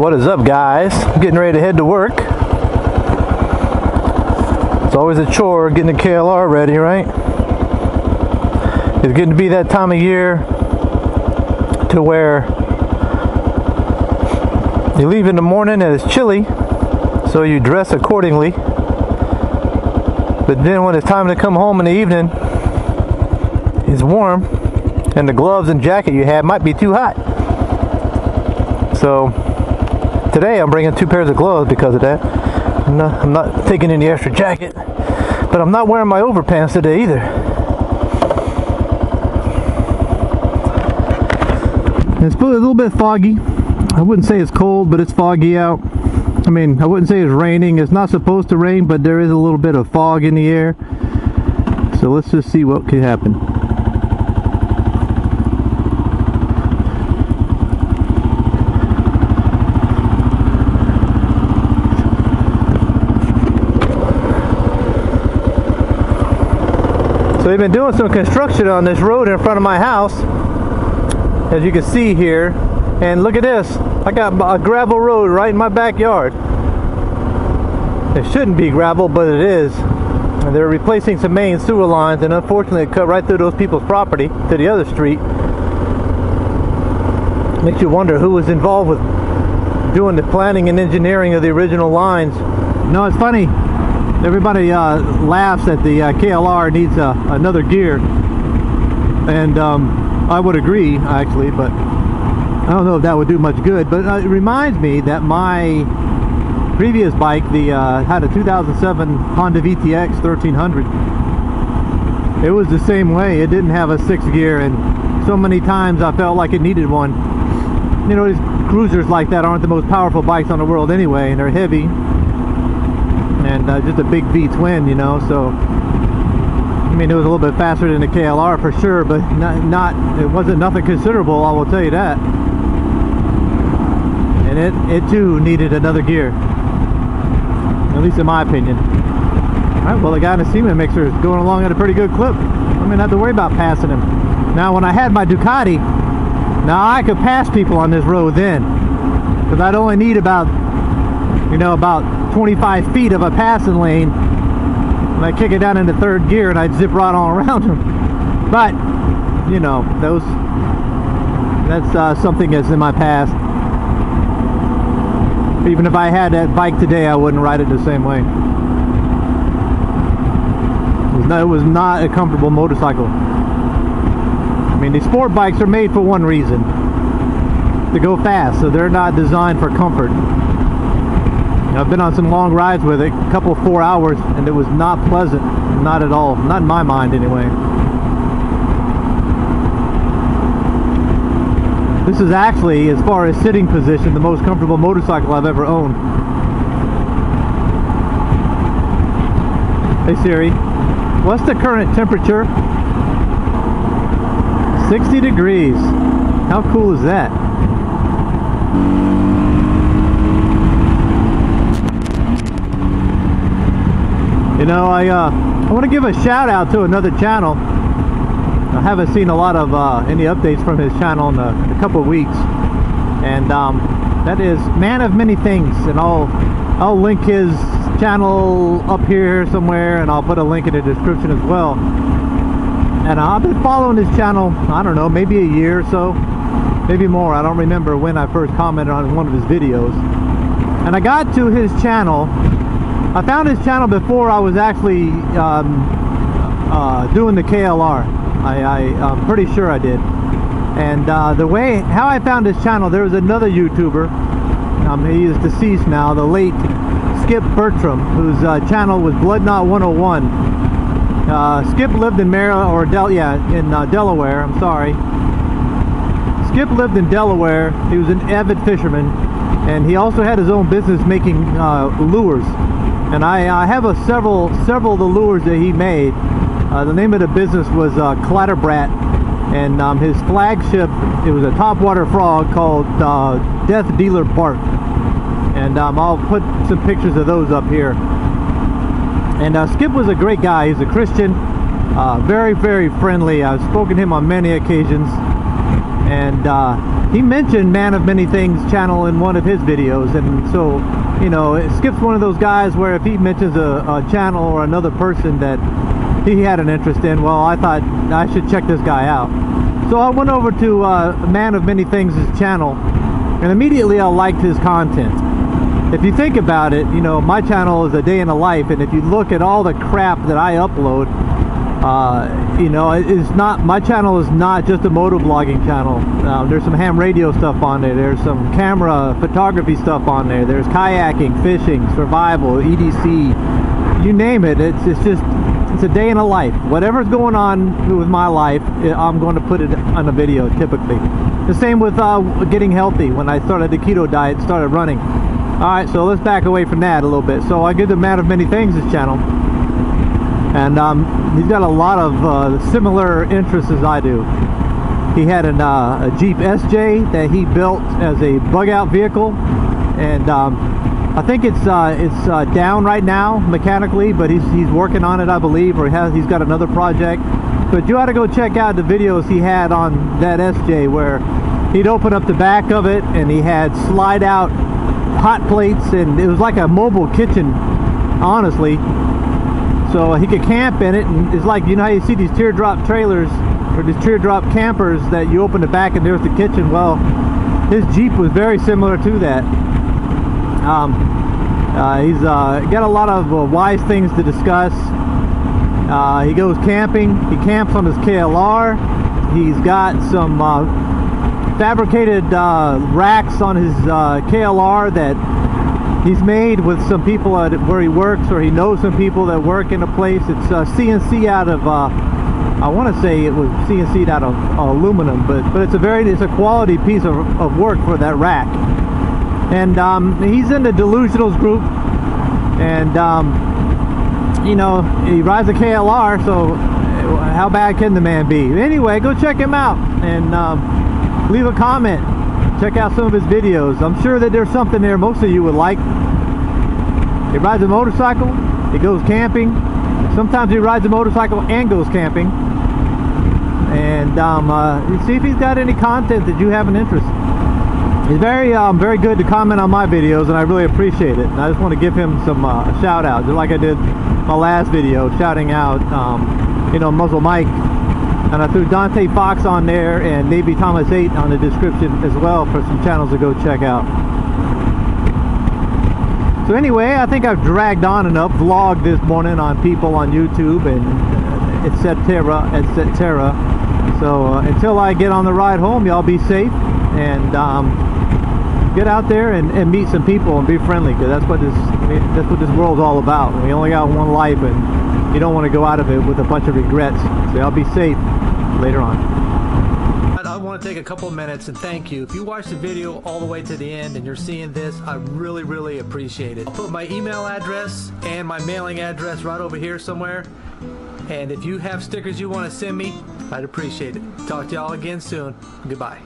What is up, guys? Getting ready to head to work. It's always a chore getting the KLR ready, right? It's getting to be that time of year to where you leave in the morning and it's chilly, so you dress accordingly. But then when it's time to come home in the evening, it's warm and the gloves and jacket you have might be too hot. So today I'm bringing 2 pairs of gloves because of that. I'm not taking any extra jacket, but I'm not wearing my overpants today either. It's a little bit foggy. I wouldn't say it's cold, but it's foggy out. I mean, I wouldn't say it's raining. It's not supposed to rain, but there is a little bit of fog in the air. So let's just see what could happen. So they've been doing some construction on this road in front of my house, as you can see here. And look at this, I got a gravel road right in my backyard. It shouldn't be gravel, but it is. And they're replacing some main sewer lines, and unfortunately it cut right through those people's property to the other street. Makes you wonder who was involved with doing the planning and engineering of the original lines. No, it's funny. Everybody laughs that the KLR needs another gear, and I would agree actually, but I don't know if that would do much good. But it reminds me that my previous bike, had a 2007 Honda VTX 1300. It was the same way. It didn't have a 6th gear, and so many times I felt like it needed one. You know, these cruisers like that aren't the most powerful bikes on the world anyway, and they're heavy. And just a big V-twin, you know, so I mean, it was a little bit faster than the KLR for sure, but it wasn't nothing considerable, I will tell you that. And it too needed another gear, at least in my opinion. Alright, well, the guy in the cement mixer is going along at a pretty good clip. I mean, I have to worry about passing him. Now, when I had my Ducati, now I could pass people on this road then, because I'd only need about 25 feet of a passing lane, and I kick it down into 3rd gear and I'd zip right on around them. But you know, that's something that's in my past. Even if I had that bike today, I wouldn't ride it the same way. It was not a comfortable motorcycle. I mean, these sport bikes are made for one reason: to go fast, so they're not designed for comfort. I've been on some long rides with it, a couple 4 hours, and it was not pleasant, not at all, not in my mind anyway. This is actually, as far as sitting position, the most comfortable motorcycle I've ever owned. Hey Siri, what's the current temperature? 60 degrees. How cool is that? You know, I want to give a shout out to another channel. I haven't seen a lot of any updates from his channel in a couple of weeks, and that is ManOfMany Thingz, and I'll link his channel up here somewhere, and I'll put a link in the description as well. And I've been following his channel, I don't know, maybe a year or so, maybe more. I don't remember when I first commented on one of his videos, and I got to his channel. I found his channel before I was actually doing the KLR. I'm pretty sure I did. And how I found his channel, there was another YouTuber. He is deceased now, the late Skip Bertram, whose channel was Bloodknot 101. Skip lived in Delaware. I'm sorry. Skip lived in Delaware. He was an avid fisherman, and he also had his own business making lures. And I have several of the lures that he made. The name of the business was Clatterbrat, and his flagship, it was a topwater frog called Death Dealer Bark. And I'll put some pictures of those up here. And Skip was a great guy. He's a Christian, very, very friendly. I've spoken to him on many occasions, and he mentioned Man of Many Things channel in one of his videos, and so, you know, Skip's one of those guys where if he mentions a channel or another person that he had an interest in, well, I thought I should check this guy out. So I went over to Man of Many Things' channel, and immediately I liked his content. If you think about it, you know, my channel is a day in the life, and if you look at all the crap that I upload, you know, it's not, my channel is not just a motovlogging channel. There's some ham radio stuff on there, there's some camera photography stuff on there, there's kayaking, fishing, survival, EDC, you name it. It's a day in a life. Whatever's going on with my life, I'm going to put it on a video typically. The same with getting healthy. When I started the keto diet, started running. Alright, so let's back away from that a little bit. So I get the Man of Many Things channel, and he's got a lot of similar interests as I do. He had a Jeep SJ that he built as a bug out vehicle, and I think it's down right now mechanically, but he's working on it, I believe, or he's got another project. But you ought to go check out the videos he had on that SJ, where he'd open up the back of it and he had slide out hot plates, and it was like a mobile kitchen, honestly. So he could camp in it, and it's like, you know how you see these teardrop trailers or these teardrop campers that you open the back and there's the kitchen? Well, his Jeep was very similar to that. He's got a lot of wise things to discuss. He goes camping. He camps on his KLR. He's got some fabricated racks on his KLR that he's made with some people where he works, or he knows some people that work in a place. It's CNC out of I want to say it was CNC'd out of aluminum, but it's a quality piece of work for that rack. And he's in the Delusionals group, and you know, he rides a KLR, so how bad can the man be? Anyway, go check him out and leave a comment. Check out some of his videos. I'm sure that there's something there most of you would like. He rides a motorcycle, he goes camping. Sometimes he rides a motorcycle and goes camping. And see if he's got any content that you have an interest in. He's very good to comment on my videos, and I really appreciate it. And I just want to give him some shout outs, just like I did my last video, shouting out, you know, Muzzle Mike. And I threw Dante Fox on there and Navy Thomas 8 on the description as well for some channels to go check out. So anyway, I think I've dragged on enough, vlogged this morning on people on YouTube and etc. So until I get on the ride home, y'all be safe, and get out there and meet some people and be friendly, because that's what this world's all about. We only got one life, and you don't want to go out of it with a bunch of regrets. So y'all be safe later on. I want to take a couple of minutes and thank you. If you watched the video all the way to the end and you're seeing this, I really appreciate it. I'll put my email address and my mailing address right over here somewhere. And if you have stickers you want to send me, I'd appreciate it. Talk to y'all again soon. Goodbye.